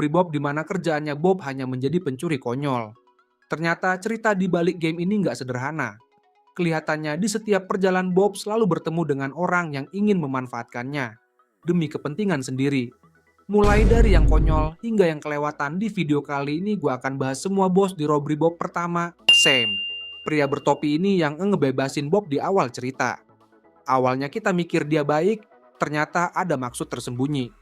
Robbery Bob di mana kerjaannya Bob hanya menjadi pencuri konyol. Ternyata cerita di balik game ini nggak sederhana. Kelihatannya di setiap perjalanan Bob selalu bertemu dengan orang yang ingin memanfaatkannya demi kepentingan sendiri. Mulai dari yang konyol hingga yang kelewatan, di video kali ini gue akan bahas semua bos di Robbery Bob. Pertama, Sam. Pria bertopi ini yang ngebebasin Bob di awal cerita. Awalnya kita mikir dia baik, ternyata ada maksud tersembunyi.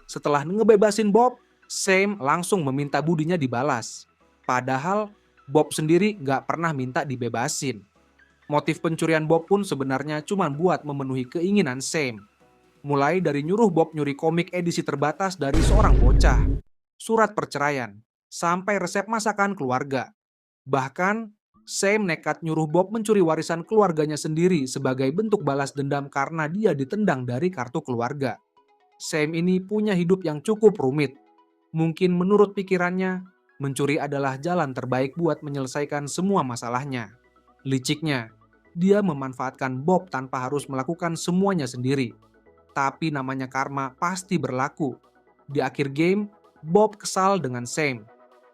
Setelah ngebebasin Bob, Sam langsung meminta budinya dibalas. Padahal Bob sendiri nggak pernah minta dibebasin. Motif pencurian Bob pun sebenarnya cuma buat memenuhi keinginan Sam. Mulai dari nyuruh Bob nyuri komik edisi terbatas dari seorang bocah, surat perceraian, sampai resep masakan keluarga. Bahkan, Sam nekat nyuruh Bob mencuri warisan keluarganya sendiri sebagai bentuk balas dendam karena dia ditendang dari kartu keluarga. Sam ini punya hidup yang cukup rumit. Mungkin menurut pikirannya, mencuri adalah jalan terbaik buat menyelesaikan semua masalahnya. Liciknya, dia memanfaatkan Bob tanpa harus melakukan semuanya sendiri. Tapi namanya karma pasti berlaku. Di akhir game, Bob kesal dengan Sam.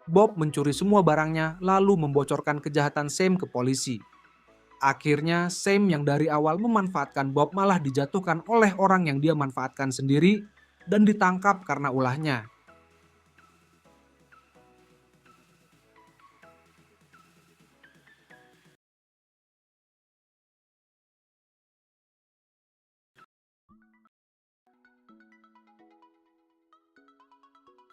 Bob mencuri semua barangnya lalu membocorkan kejahatan Sam ke polisi. Akhirnya Sam yang dari awal memanfaatkan Bob malah dijatuhkan oleh orang yang dia manfaatkan sendiri dan ditangkap karena ulahnya.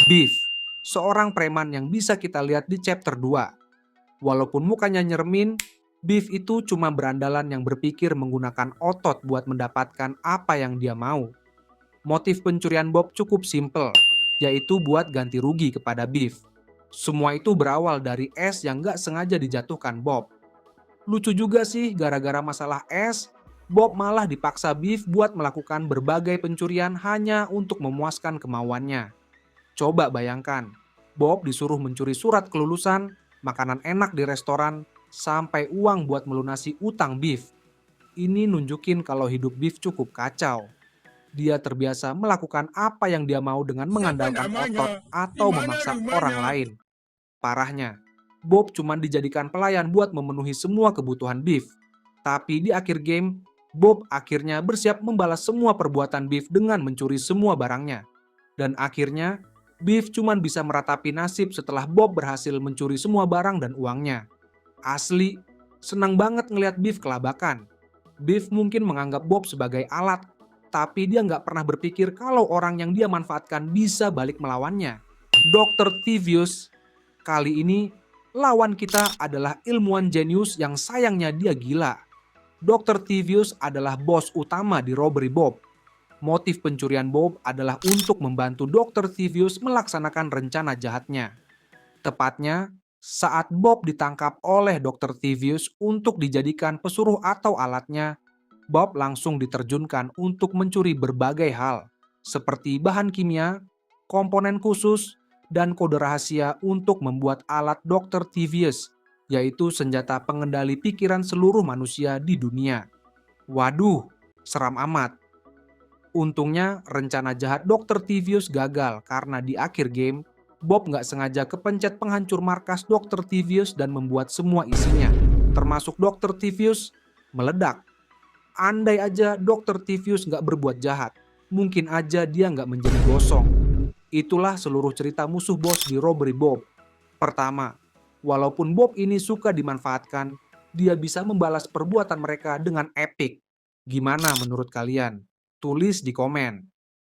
Beef, seorang preman yang bisa kita lihat di chapter 2. Walaupun mukanya nyermin, Beef itu cuma berandalan yang berpikir menggunakan otot buat mendapatkan apa yang dia mau. Motif pencurian Bob cukup simple, yaitu buat ganti rugi kepada Beef. Semua itu berawal dari es yang gak sengaja dijatuhkan Bob. Lucu juga sih, gara-gara masalah es, Bob malah dipaksa Beef buat melakukan berbagai pencurian hanya untuk memuaskan kemauannya. Coba bayangkan, Bob disuruh mencuri surat kelulusan, makanan enak di restoran, sampai uang buat melunasi utang Beef. Ini nunjukin kalau hidup Beef cukup kacau. Dia terbiasa melakukan apa yang dia mau dengan Siapa mengandalkan otot namanya? Di atau mana memaksa orang rumahnya? lain. Parahnya, Bob cuma dijadikan pelayan buat memenuhi semua kebutuhan Beef. Tapi di akhir game, Bob akhirnya bersiap membalas semua perbuatan Beef dengan mencuri semua barangnya. Dan akhirnya, Beef cuma bisa meratapi nasib setelah Bob berhasil mencuri semua barang dan uangnya. Asli, senang banget ngelihat Beef kelabakan. Beef mungkin menganggap Bob sebagai alat, tapi dia nggak pernah berpikir kalau orang yang dia manfaatkan bisa balik melawannya. Dr. Thievius, kali ini lawan kita adalah ilmuwan jenius yang sayangnya dia gila. Dr. Thievius adalah bos utama di Robbery Bob. Motif pencurian Bob adalah untuk membantu Dr. Thievius melaksanakan rencana jahatnya. Tepatnya, saat Bob ditangkap oleh Dr. Thievius untuk dijadikan pesuruh atau alatnya, Bob langsung diterjunkan untuk mencuri berbagai hal, seperti bahan kimia, komponen khusus, dan kode rahasia untuk membuat alat Dr. Thievius, yaitu senjata pengendali pikiran seluruh manusia di dunia. Waduh, seram amat. Untungnya rencana jahat Dr. Thievius gagal karena di akhir game, Bob nggak sengaja kepencet penghancur markas Dr. Thievius dan membuat semua isinya, termasuk Dr. Thievius, meledak. Andai aja Dr. Thievius nggak berbuat jahat, mungkin aja dia nggak menjadi gosong. Itulah seluruh cerita musuh bos di Robbery Bob. Pertama, walaupun Bob ini suka dimanfaatkan, dia bisa membalas perbuatan mereka dengan epic. Gimana menurut kalian? Tulis di komen.